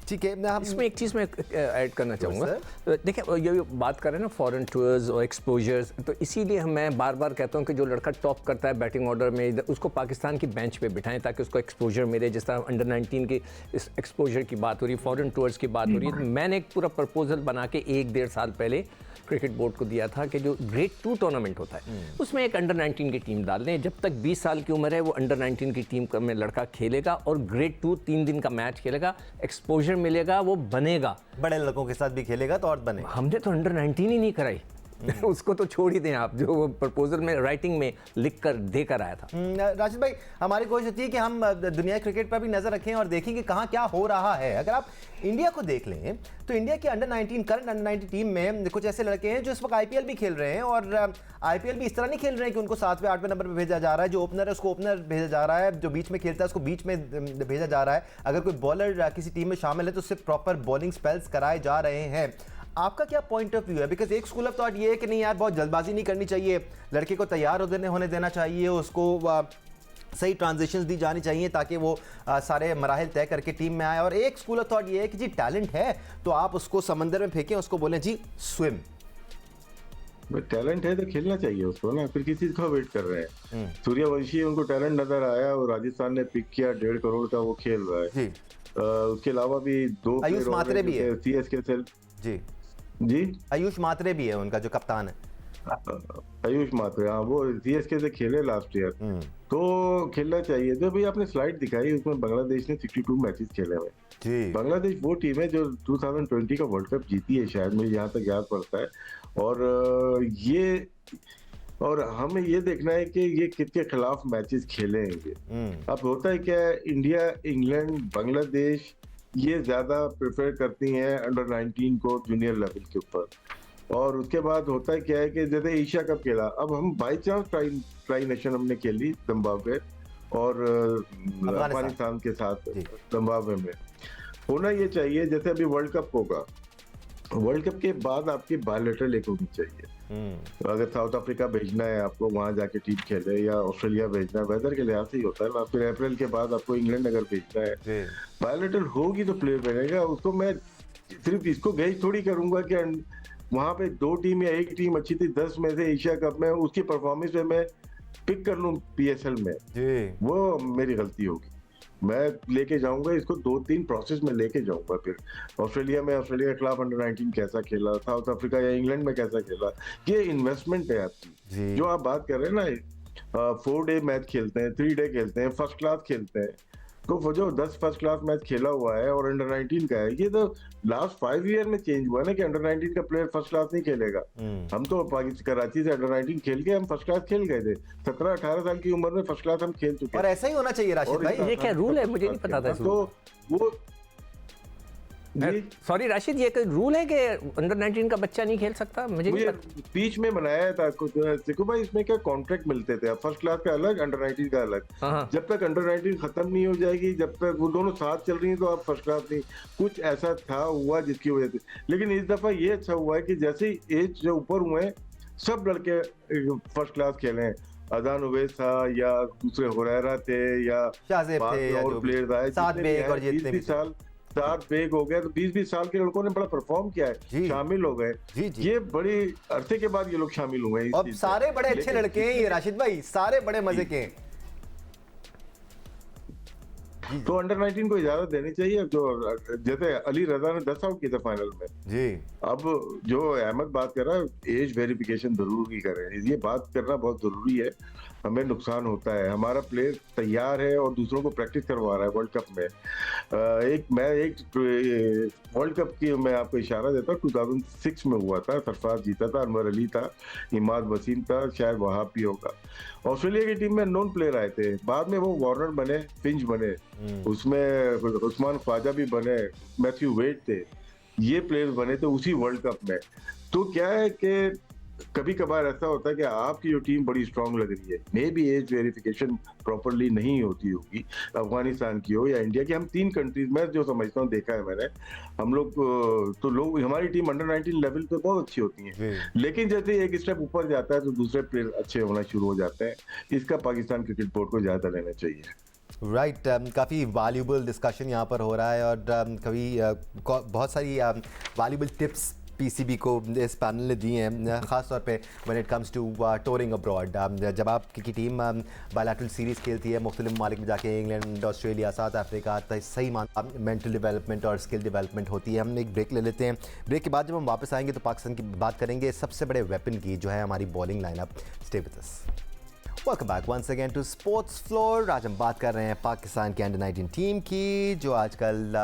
ठीक है, मैं इसमें एक चीज़ मैं ऐड करना चाहूँगा। देखिए ये बात कर रहे हैं ना फॉरेन टूर्स और एक्सपोजर्स, तो इसीलिए मैं बार बार कहता हूँ कि जो लड़का टॉप करता है बैटिंग ऑर्डर में उसको पाकिस्तान की बेंच पे बिठाएं ताकि उसको एक्सपोजर मिले। जिस तरह अंडर 19 की इस एक्सपोजर की बात हो रही है, फॉरेन टूर्स की बात हो रही है, तो मैंने एक पूरा प्रपोजल बना के 1-1.5 साल पहले क्रिकेट बोर्ड को दिया था कि जो ग्रेड 2 टूर्नामेंट होता है उसमें एक अंडर 19 की टीम डाल दें। जब तक 20 साल की उम्र है वो अंडर 19 की टीम में लड़का खेलेगा और ग्रेड 2 3 दिन का मैच खेलेगा, एक्सपोजर मिलेगा, वो बनेगा, बड़े लड़कों के साथ भी खेलेगा तो और बनेगा। हमने तो अंडर 19 ही नहीं कराई उसको तो छोड़ ही दें आप, जो प्रपोजल में राइटिंग में लिख कर देकर आया था। राशिद भाई, हमारी कोशिश होती है कि हम दुनिया क्रिकेट पर भी नजर रखें और देखें कि कहाँ क्या हो रहा है। अगर आप इंडिया को देख लें तो इंडिया की अंडर 19 करंट अंडर 19 टीम में कुछ ऐसे लड़के हैं जो इस वक्त आईपीएल भी खेल रहे हैं, और आईपीएल भी इस तरह नहीं खेल रहे हैं कि उनको 7वें 8वें नंबर पर भेजा जा रहा है। जो ओपनर है उसको ओपनर भेजा जा रहा है, जो बीच में खेलता है उसको बीच में भेजा जा रहा है। अगर कोई बॉलर किसी टीम में शामिल है तो उससे प्रॉपर बॉलिंग स्पेल्स कराए जा रहे हैं। आपका क्या पॉइंट ऑफ व्यू है? बिकॉज एक स्कूल ऑफ थॉट ये है कि नहीं यार, बहुत जल्दबाजी नहीं करनी चाहिए, लड़के को तैयार होने देना चाहिए, उसको सही ट्रांजिशंस दी जानी चाहिए ताकि वो सारे मराहिल तय करके टीम में आए। और एक स्कूल ऑफ थॉट ये है कि जी टैलेंट है तो आप उसको समंदर में फेंकें, उसको बोलें जी स्विम। टैलेंट है तो खेलना चाहिए उसको ना, फिर किसी का वेट कर रहे हैं। सूर्यवंशी उनको टैलेंट नजर आया और राजस्थान ने पिक किया, 1.5 करोड़ का वो खेल रहा है जी। उसके अलावा भी 2 आयुष मात्रे भी है सीएसके से जी। जी आयुष मात्रे भी है उनका जो कप्तान है, आयुष मात्रे, हाँ वो सीएसके से खेले लास्ट ईयर, तो खेलना चाहिए। तो भाई आपने स्लाइड दिखाई, उसमें बांग्लादेश ने 62 मैचेस खेले हुए। बांग्लादेश वो टीम है जो 2020 का वर्ल्ड कप जीती है शायद, मुझे यहाँ तक याद पड़ता है। और हमें ये देखना है कि ये किसके खिलाफ मैचेस खेलेंगे। अब होता है क्या, इंडिया, इंग्लैंड, बांग्लादेश ये ज्यादा प्रेफर करती हैं अंडर 19 को जूनियर लेवल के ऊपर। और उसके बाद होता है क्या है कि जैसे एशिया कप खेला, अब हम बाई चांस ट्राई नेशन हमने खेली जिम्बाब्वे और अफगानिस्तान के साथ जिम्बाब्वे में। होना ये चाहिए जैसे अभी वर्ल्ड कप होगा, वर्ल्ड कप के बाद आपकी बायलैटरल एक होनी चाहिए। अगर साउथ अफ्रीका भेजना है आपको वहां जाके टीम खेले, या ऑस्ट्रेलिया भेजना है, वेदर के लिहाज से ही होता है ना। फिर अप्रैल के बाद आपको इंग्लैंड अगर भेजना है, बायलैटरल होगी तो प्लेयर बनेगा। उसको मैं सिर्फ इसको गेज थोड़ी करूंगा कि वहां पे 2 टीम या 1 टीम अच्छी थी 10 में से एशिया कप में, उसकी परफॉर्मेंस में मैं पिक कर लूं पीएसएल में, वो मेरी गलती होगी। मैं लेके जाऊंगा इसको 2-3 प्रोसेस में लेके जाऊंगा। फिर ऑस्ट्रेलिया में ऑस्ट्रेलिया के खिलाफ अंडर 19 कैसा खेला, साउथ अफ्रीका या इंग्लैंड में कैसा खेला, ये इन्वेस्टमेंट है आपकी। जो आप बात कर रहे हैं ना, 4 डे मैच खेलते हैं, 3 डे खेलते हैं, फर्स्ट क्लास खेलते हैं, तो जो 10 फर्स्ट क्लास मैच खेला हुआ है और अंडर 19 का है, ये तो लास्ट 5 ईयर में चेंज हुआ ना कि अंडर 19 का प्लेयर फर्स्ट क्लास नहीं खेलेगा। हम तो कराची से अंडर 19 खेल के हम फर्स्ट क्लास खेल गए थे, 17-18 साल की उम्र में फर्स्ट क्लास हम खेल चुके। और ऐसा ही होना चाहिए राशिद भाई। ये क्या रूल है, मुझे नहीं पता था। तो वो सॉरी राशिद, ये कोई रूल है कि अंडर 19 का बच्चा नहीं खेल सकता? मुझे नहीं पता। बीच में बनाया था देखो भाई, इसमें क्या कॉन्ट्रैक्ट मिलते थे, फर्स्ट क्लास का अलग, अंडर 19 का अलग। जब तक अंडर 19 खत्म नहीं हो जाएगी, जब तक वो दोनों साथ चल रही हैं, तो आप फर्स्ट क्लास नहीं। कुछ ऐसा था हुआ जिसकी वजह से, लेकिन इस दफा ये अच्छा हुआ है कि जैसे एज जो ऊपर हुए सब लड़के फर्स्ट क्लास खेले हैं। अजान उवैस था या दूसरे हुरैरा थे या शाहज़ेब बाद थे में या और जो भी प्लेयर्स आए, सात जितने भी बेग आए, और जितने भी 20 साल 7 बेग हो गए, तो 20 साल के लड़कों ने बड़ा परफॉर्म किया जी। है, शामिल हो गए। जी, जी। ये बड़ी अरसे के बाद ये लोग शामिल हुए हैं इस और चीज़ में। सारे बड़े अच्छे लेकिन लड़के हैं ये राशिद भाई, सारे बड़े मजे के हैं। तो अंडर 19 को इजाजत देनी चाहिए। जो जैसे अली रजा ने 10 आउट किए थे फाइनल में, जी अब जो अहमद बात कर रहा है एज वेरिफिकेशन जरूरी करें, ये बात करना बहुत जरूरी है। हमें नुकसान होता है, हमारा प्लेयर तैयार है और दूसरों को प्रैक्टिस करवा रहा है वर्ल्ड कप में। एक वर्ल्ड कप की मैं आपको इशारा देता हूँ, 2006 में हुआ था, सरफराज जीता था, अनवर अली था, इमाद वसीम था, शायद वहाब भी होगा। ऑस्ट्रेलिया की टीम में नॉन प्लेयर आए थे, बाद में वो वार्नर बने, फिंच बने, उसमें उस्मान ख्वाजा भी बने, मैथ्यू वेड थे, ये प्लेयर्स बने थे उसी वर्ल्ड कप में। तो क्या है कि कभी कभार ऐसा होता है कि आपकी जो टीम बड़ी स्ट्रांग लग रही है, may be as verification properly नहीं होती होगी, अफगानिस्तान की हो या इंडिया की। हम 3 कंट्रीज में जो समझता हूँ, देखा है मैंने, हम लोग तो लोग हमारी टीम अंडर 19 लेवल पे बहुत अच्छी होती है, लेकिन जैसे एक स्टेप ऊपर जाता है तो दूसरे प्लेयर अच्छे होना शुरू हो जाते हैं। इसका पाकिस्तान क्रिकेट बोर्ड को ज्यादा लेना चाहिए। राइट काफ़ी वैल्यूबल डिस्कशन यहाँ पर हो रहा है और कभी बहुत सारी वैल्यूबल टिप्स पीसीबी को इस पैनल ने दी हैं, ख़ास तौर पे when it comes to touring abroad. जब आपकी टीम बायलैटरल सीरीज़ खेलती है मुख्तलिफ ममालिक में जाके, इंग्लैंड, ऑस्ट्रेलिया, साउथ अफ्रीका, तो सही मेंटल डेवलपमेंट और स्किल डेवलपमेंट होती है। हम एक ब्रेक ले लेते हैं, ब्रेक के बाद जब हम वापस आएंगे तो पाकिस्तान की बात करेंगे सबसे बड़े वेपन की, जो है हमारी bowling lineup. Stay with us. Welcome back once again to sports floor. आज हम बात कर रहे हैं पाकिस्तान की अंडर 19 टीम की, जो आजकल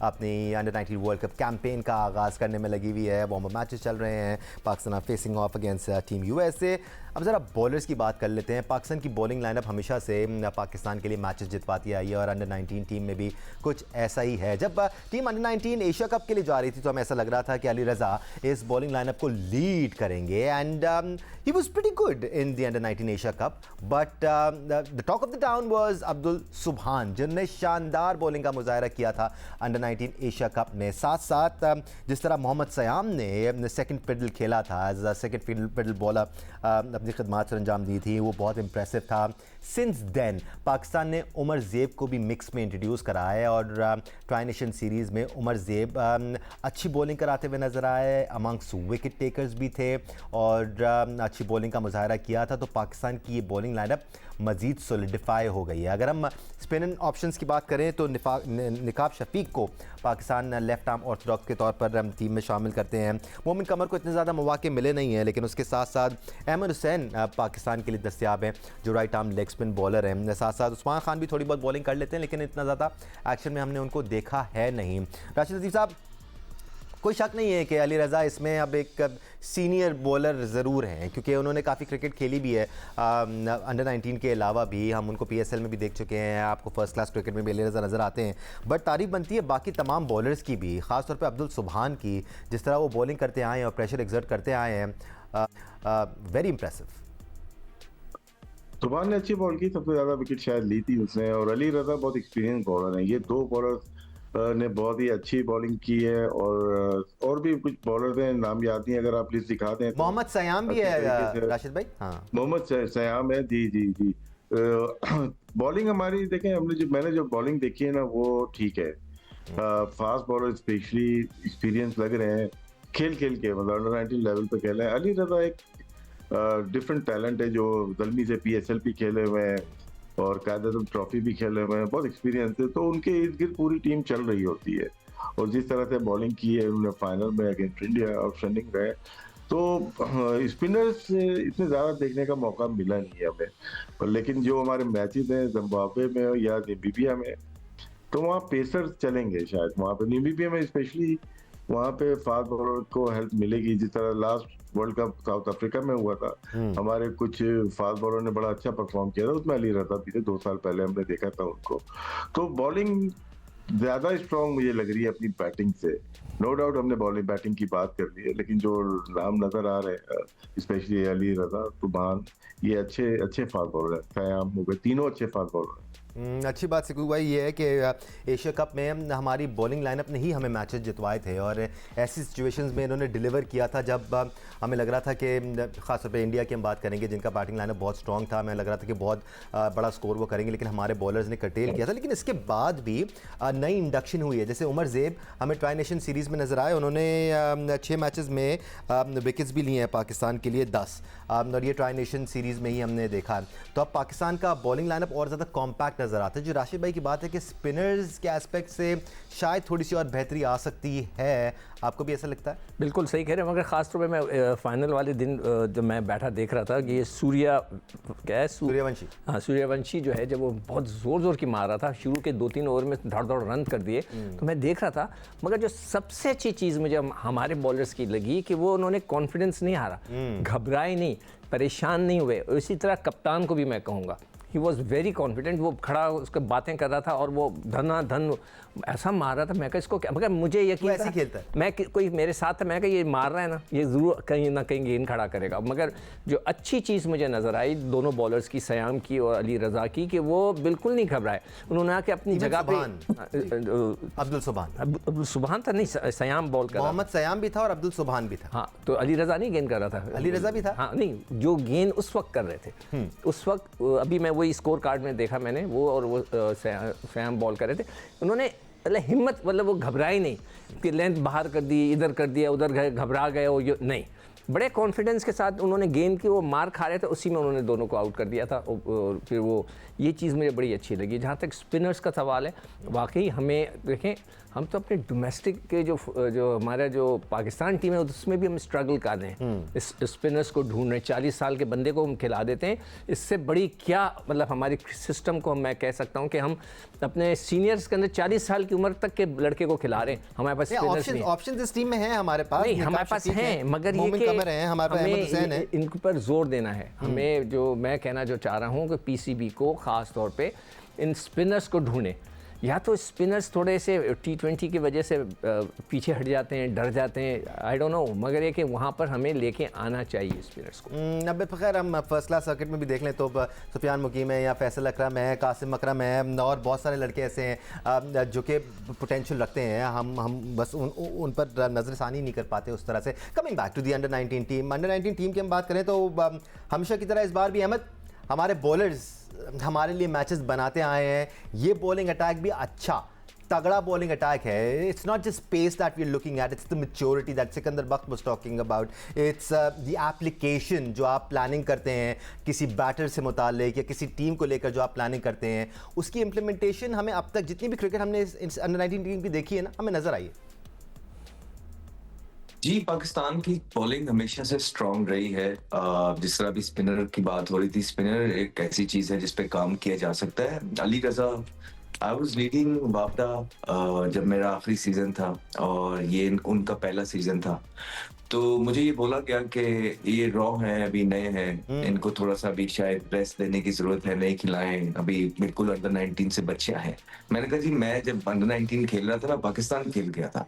अपनी अंडर 19 वर्ल्ड कप कैंपेन का आगाज़ करने में लगी हुई है। वार्म अप मैचेस चल रहे हैं, Pakistan facing of against team USA. अब ज़रा बॉलर्स की बात कर लेते हैं। पाकिस्तान की बॉलिंग लाइनअप हमेशा से पाकिस्तान के लिए मैचेस जितवाती आई है और अंडर 19 टीम में भी कुछ ऐसा ही है। जब टीम अंडर 19 एशिया कप के लिए जा रही थी तो हमें ऐसा लग रहा था कि अली रज़ा इस बॉलिंग लाइनअप को लीड करेंगे and he was pretty good in the under 19 Asia cup, but the talk of the town was Abdul सुबहान, जिन्होंने शानदार बॉलिंग का मुजाहरा किया था अंडर 19 एशिया कप में। साथ साथ जिस तरह मोहम्मद सयाम ने सेकंड पिडल खेला था, एज अ सेकंड पिडल बॉलर अपनी खिदमात से अंजाम दी थी, वो बहुत इंप्रेसिव था। सिंस देन पाकिस्तान ने उमर ज़ेब को भी मिक्स में इंट्रोड्यूस करा है और ट्राई नेशन सीरीज़ में उमर ज़ेब अच्छी बॉलिंग कराते हुए नज़र आए, अमंग्स विकेट टेकर्स भी थे और अच्छी बॉलिंग का मुजाहरा किया था। तो पाकिस्तान की ये बॉलिंग लाइनअप मज़ीद सोलिडिफाई हो गई है। अगर हम स्पिन ऑप्शंस की बात करें तो निकाब शफीक को पाकिस्तान लेफ्ट आर्म ऑर्थोडॉक्स के तौर पर टीम में शामिल करते हैं। मोमिन कमर को इतने ज़्यादा मौके मिले नहीं हैं, लेकिन उसके साथ साथ अहमद हुसैन पाकिस्तान के लिए दस्तियाब हैं, जो right arm leg spin bowler हैं। साथ साथ उस्मान खान भी थोड़ी बहुत बॉलिंग कर लेते हैं, लेकिन इतना ज़्यादा एक्शन में हमने उनको देखा है नहीं। राशिद लतीफ़ साहब, कोई शक नहीं है कि अली रज़ा इसमें अब एक सीनियर बॉलर ज़रूर हैं, क्योंकि उन्होंने काफ़ी क्रिकेट खेली भी है अंडर 19 के अलावा भी। हम उनको PSL में भी देख चुके हैं, आपको फर्स्ट क्लास क्रिकेट में भी अली रज़ा नज़र आते हैं। बट तारीफ बनती है बाकी तमाम बॉलर्स की भी, ख़ासतौर पर अब्दुल सुबहान की, जिस तरह वो बॉलिंग करते आए हैं और प्रेशर एक्सर्ट करते आए हैं, वेरी इंप्रेसिव। सुबहान ने अच्छी बॉल की, सबसे ज्यादा विकेट शायद ली थी उसने, और अली रजा बहुत एक्सपीरियंस बॉलर हैं। ये 2 बॉलर ने बहुत ही अच्छी बॉलिंग की है और भी कुछ बॉलर्स हैं, नाम याद नहीं, अगर आप लिस्ट दिखा दें। मोहम्मद सयाम भी है राशिद भाई। हाँ, मोहम्मद सयाम है, जी जी जी। बॉलिंग हमारी देखें, मैंने जो बॉलिंग देखी है ना, वो ठीक है। फास्ट बॉलर स्पेशली एक्सपीरियंस लग रहे हैं, खेल के, मतलब अंडर 19 लेवल पे खेल रहे हैं। अली रजा एक डिफरेंट टैलेंट है, जो जल्मी से PSL भी खेले हुए हैं और कायदे ट्रॉफी भी खेले हुए हैं, बहुत एक्सपीरियंस है। तो उनके इर्द गिर्द पूरी टीम चल रही होती है, और जिस तरह से बॉलिंग की है उन्होंने फाइनल में अगेंस्ट इंडिया, आउटस्टैंडिंग रहे। तो स्पिनर्स इतने ज़्यादा देखने का मौका मिला नहीं है हमें, लेकिन जो हमारे मैचेस हैं जिम्बाब्वे में या नामीबिया में, तो वहाँ पेसर्स चलेंगे शायद। वहाँ पे नामीबिया में स्पेशली वहाँ पे फास्ट बॉलर को हेल्प मिलेगी, जिस तरह last world cup south Africa में हुआ था, हमारे कुछ फास्ट बॉलर ने बड़ा अच्छा परफॉर्म किया था, उसमें अली रजा भी थे, 2 साल पहले हमने देखा था उनको। तो बॉलिंग ज्यादा स्ट्रांग मुझे लग रही है अपनी बैटिंग से। नो डाउट हमने बॉलिंग बैटिंग की बात कर ली है, लेकिन जो नाम नजर आ रहे हैं, स्पेशली अली रजा, सुबहान, ये अच्छे फास्ट बॉलर हैं। सयाम हो गए, तीनों अच्छे फास्ट बॉलर हैं। अच्छी बात सिकू भाई ये है कि एशिया कप में हमारी बॉलिंग लाइनअप ने ही हमें मैचेस जितवाए थे और ऐसी सिचुएशंस में इन्होंने डिलीवर किया था जब हमें लग रहा था कि ख़ासतौर पे इंडिया की हम बात करेंगे जिनका बैटिंग लाइनअप बहुत स्ट्रॉन्ग था, हमें लग रहा था कि बहुत बड़ा स्कोर वो करेंगे, लेकिन हमारे बॉलर्स ने कर्टेल किया था। लेकिन इसके बाद भी नई इंडक्शन हुई है, जैसे उमर ज़ेब हमें ट्राई नेशन सीरीज़ में नज़र आए, उन्होंने 6 मैचेस में विकेट्स भी लिए हैं पाकिस्तान के लिए 10, और ये ट्राई नेशन सीरीज़ में ही हमने देखा है। तो अब पाकिस्तान का बॉलिंग लाइनअप और ज़्यादा कॉम्पैक्ट नज़र आता है। जो राशिद भाई की बात है कि स्पिनर्स के एस्पेक्ट से शायद थोड़ी सी और बेहतरी आ सकती है, आपको भी ऐसा लगता है? बिल्कुल सही कह रहे हैं, मगर ख़ास तौर पे मैं फाइनल वाले दिन जब मैं बैठा देख रहा था कि ये सूर्यवंशी, हाँ सूर्यवंशी जो है जब वो बहुत ज़ोर की मार रहा था, शुरू के 2-3 ओवर में धड़ रन कर दिए, तो मैं देख रहा था। मगर जो सबसे अच्छी चीज़ मुझे हमारे बॉलर्स की लगी कि वो उन्होंने कॉन्फिडेंस नहीं हारा, घबराए नहीं, परेशान नहीं हुए। इसी तरह कप्तान को भी मैं कहूँगा, ही वॉज वेरी कॉन्फिडेंट, वो खड़ा उसके बातें कर रहा था और वो धन ऐसा मार रहा था। मैं कहा इसको क्या, मगर मुझे यकीन ऐसे खेलता है, मैं कोई मेरे साथ था, मैं कहा ये मार रहा है ना, ये ज़रूर कहीं ना कहीं गेंद खड़ा करेगा। मगर जो अच्छी चीज़ मुझे नज़र आई दोनों बॉलर्स की, सयाम की और अली रज़ा की, कि वो बिल्कुल नहीं घबराए, उन्होंने आके अपनी जगह पे अब्दुल सुबहान था, नहीं सयाम बॉल कर, मोहम्मद सयाम भी था और अब्दुल सुबहान भी था। हाँ, तो अली रज़ा नहीं गेंद कर रहा था, अली रज़ा भी था, हाँ नहीं, जो गेंद उस वक्त कर रहे थे उस वक्त, अभी मैं वही स्कोर कार्ड में देखा मैंने, वो और वो सयाम बॉल कर रहे थे, उन्होंने मतलब हिम्मत, मतलब वो घबराए नहीं कि लेंथ बाहर कर दी, इधर कर दिया, उधर गए, घबरा गए, और नहीं, बड़े कॉन्फिडेंस के साथ उन्होंने गेंद की, वो मार खा रहे थे उसी में उन्होंने दोनों को आउट कर दिया था। और फिर वो ये चीज़ मुझे बड़ी अच्छी लगी। जहाँ तक स्पिनर्स का सवाल है, वाकई हमें देखें, हम तो अपने डोमेस्टिक के जो हमारा जो पाकिस्तान टीम है उसमें भी हम स्ट्रगल कर रहे हैं, इस स्पिनर्स को ढूंढ रहे हैं। 40 साल के बंदे को हम खिला देते हैं, इससे बड़ी क्या मतलब हमारी सिस्टम को मैं कह सकता हूँ कि हम अपने सीनियर्स के अंदर 40 साल की उम्र तक के लड़के को खिला रहे हैं। हमारे पास ऑप्शन इस टीम में है, हमारे पास नहीं, हमारे पास हैं, मगर ये कि हमें इन पर जोर देना है। हमें जो मैं कहना जो चाह रहा हूँ कि पीसीबी को ख़ास तौर पे इन स्पिनर्स को ढूंढें। या तो स्पिनर्स थोड़े से T20 की वजह से पीछे हट जाते हैं, डर जाते हैं, आई डोंट नो, मगर ये कि वहाँ पर हमें लेके आना चाहिए स्पिनर्स को। अब खैर हम फर्स्ट क्लास सर्किट में भी देख लें तो सुफियान मुकीम है या फैसल अकरम है, कासिम अकरम है, और बहुत सारे लड़के ऐसे हैं जो कि पोटेंशियल रखते हैं। हम बस उन पर नज़रसानी नहीं कर पाते उस तरह से। Coming back to the under 19 team, under 19 team की हम बात करें तो हमेशा की तरह इस बार भी अहमद हमारे बॉलर्स हमारे लिए मैचेस बनाते आए हैं। ये बॉलिंग अटैक भी अच्छा तगड़ा बॉलिंग अटैक है। It's not just pace that we are looking at, it's the maturity that Sikandar Bakht was talking about. It's the application जो आप प्लानिंग करते हैं किसी बैटर से मुताल्लिक या किसी टीम को लेकर जो आप प्लानिंग करते हैं, उसकी इम्प्लीमेंटेशन हमें अब तक जितनी भी क्रिकेट हमने इस अंडर 19 टीम की देखी है ना, हमें नजर आई है। जी, पाकिस्तान की बॉलिंग हमेशा से स्ट्रांग रही है। जिस तरह भी स्पिनर की बात हो रही थी, स्पिनर एक ऐसी चीज है जिस पे काम किया जा सकता है। अली रजा, आई वॉज लीडिंग वापडा जब मेरा आखिरी सीजन था और ये उनका पहला सीजन था, तो मुझे ये बोला गया कि ये रॉ हैं, अभी नए हैं, इनको थोड़ा सा अभी शायद रेस्ट देने की जरूरत है, नहीं खिलाएं, अभी बिल्कुल अंडर 19 से बच्चा है। मैंने कहा जी, मैं जब अंडर 19 खेल रहा था ना, पाकिस्तान खेल गया था,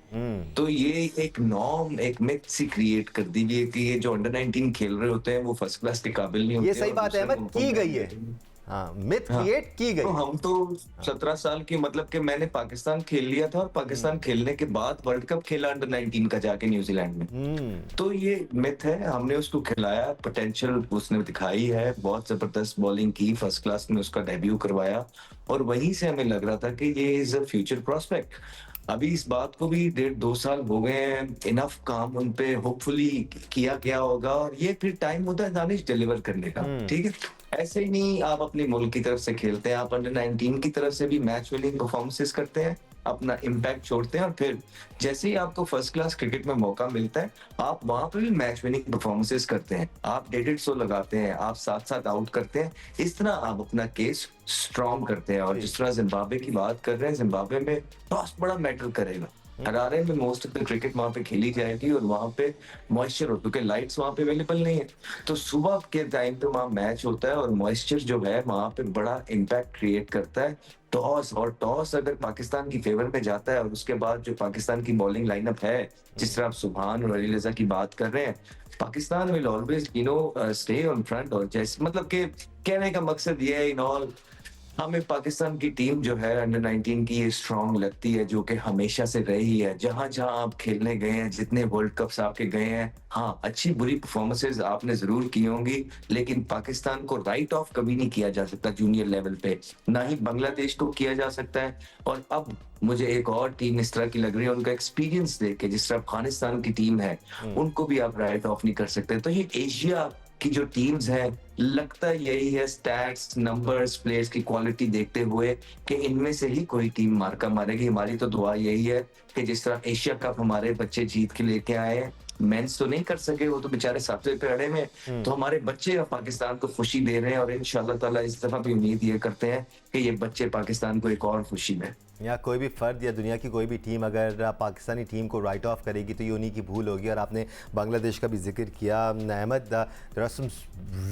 तो ये एक नॉर्म, एक मिथ सी क्रिएट कर दी गई है कि ये जो अंडर 19 खेल रहे होते हैं वो फर्स्ट क्लास के काबिल नहीं होते। ये सही बात है, की गई है, मिथ क्रिएट की गई। तो हम तो 17 साल की, मतलब कि मैंने पाकिस्तान खेल लिया था और पाकिस्तान खेलने के बाद वर्ल्ड कप खेला अंडर 19 का जाके न्यूजीलैंड में। तो ये मिथ है, हमने उसको खिलाया, पोटेंशियल उसने दिखाई है, बहुत जबरदस्त बॉलिंग की, फर्स्ट क्लास में उसका डेब्यू करवाया और वहीं से हमें लग रहा था कि ये इज अ फ्यूचर प्रोस्पेक्ट। अभी इस बात को भी 1.5-2 साल हो गए हैं, इनफ काम उन पे होपफुली किया गया होगा और ये फिर टाइम होता है दानिश डिलीवर करने का। ठीक है, ऐसे ही नहीं आप अपनी मुल्क की तरफ से खेलते हैं, आप अंडर 19 की तरफ से भी मैच विनिंग परफॉर्मेंसेस करते हैं, अपना इम्पैक्ट छोड़ते हैं और फिर जैसे ही आपको फर्स्ट क्लास क्रिकेट में मौका मिलता है आप वहां पर भी मैच विनिंग परफॉर्मेंसेस करते हैं, आप 150 लगाते हैं, आप साथ आउट करते हैं। इस तरह आप अपना केस स्ट्रॉन्ग करते हैं। और जिस तरह जिम्बाब्वे की बात कर रहे हैं, जिम्बाब्वे में बहुत बड़ा मैटर करेगा। हरारे में मोस्ट ऑफ द क्रिकेट वहां पे खेली जाएगी और वहां पे मॉइस्चर हो, क्योंकि लाइट्स वहां पे अवेलेबल नहीं है, तो सुबह के टाइम पे वहां मैच होता है और मॉइस्चर जो है वहां पे बड़ा इम्पैक्ट क्रिएट करता है। टॉस अगर पाकिस्तान की फेवर में जाता है और उसके बाद जो पाकिस्तान की बॉलिंग लाइनअप है, जिस तरह आप सुभान और अली रजा की बात कर रहे हैं, Pakistan will always stay on front. और जैसे मतलब कि कहने का मकसद ये है इन ऑल हमें पाकिस्तान की टीम जो है अंडर 19 की ये स्ट्रांग लगती है, जो कि हमेशा से रही है। जहां जहां आप खेलने गए हैं, जितने वर्ल्ड कप्स आपके गए हैं, हाँ अच्छी बुरी परफॉर्मेंसेज आपने जरूर की होंगी, लेकिन पाकिस्तान को राइट ऑफ कभी नहीं किया जा सकता जूनियर लेवल पे, ना ही बांग्लादेश को किया जा सकता है। और अब मुझे एक और टीम इस तरह की लग रही है, उनका एक्सपीरियंस देख के, जिस तरह अफगानिस्तान की टीम है, उनको भी आप राइट ऑफ नहीं कर सकते। तो ये एशिया की जो टीम्स हैं, लगता यही है स्टैट्स, नंबर्स, प्लेयर्स की क्वालिटी देखते हुए कि इनमें से ही कोई टीम मार्का मारेगी। हमारी तो दुआ यही है कि जिस तरह एशिया कप हमारे बच्चे जीत के लेके आए हैं, मेंस तो नहीं कर सके, वो तो बेचारे सातवें पे अड़े में, तो हमारे बच्चे अब पाकिस्तान को खुशी दे रहे हैं, और इंशाल्लाह ताला इस दफा भी उम्मीद ये करते हैं कि ये बच्चे पाकिस्तान को एक और खुशी दें। या कोई भी फ़र्द या दुनिया की कोई भी टीम अगर पाकिस्तानी टीम को राइट ऑफ करेगी तो ये उन्हीं की भूल होगी। और आपने बांग्लादेश का भी जिक्र किया, Ahmed, there are some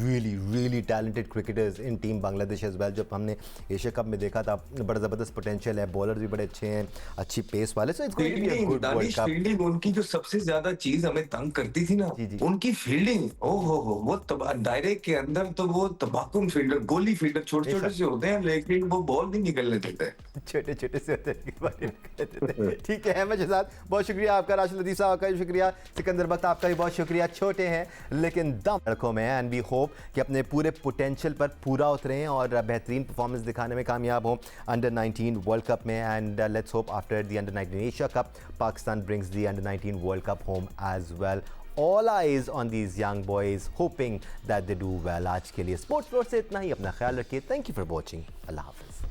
really talented cricketers in team Bangladesh as well. जब हमने एशिया कप में देखा था, बड़ा ज़बरदस्त पोटेंशियल है, बॉलर्स भी बड़े अच्छे हैं, अच्छी पेस वाले। So it's going to be a good world cup. Fielding उनकी जो सबसे ज्यादा चीज हमें तंग करती थी ना, जी, जी। उनकी फील्डिंग, ओहो हो, वो दायरे के अंदर तो वो तबाकुम फील्डर, गोली फील्डर, छोटे छोटे से होते हैं, लेकिन वो बॉल नहीं निकलने देते। छोटे छोटे से होते हैं। ठीक है अहमद शहजाद, बहुत शुक्रिया आपका। राशिद लतीफ़ साहब का भी शुक्रिया, सिकंदर बख्त आपका भी बहुत शुक्रिया। छोटे हैं लेकिन दम लड़कों में, एंड वी होप कि अपने पूरे पोटेंशियल पर पूरा उतरें और बेहतरीन परफॉर्मेंस दिखाने में कामयाब हों अंडर 19 वर्ल्ड कप में। And let's hope after the under 19 Asia cup, Pakistan brings the under 19 world cup home as well. All eyes on these young boys, hoping that they do well. आज के लिए sports floor से इतना ही। अपना ख्याल रखिए। Thank you for watching. Allah हाफिज़।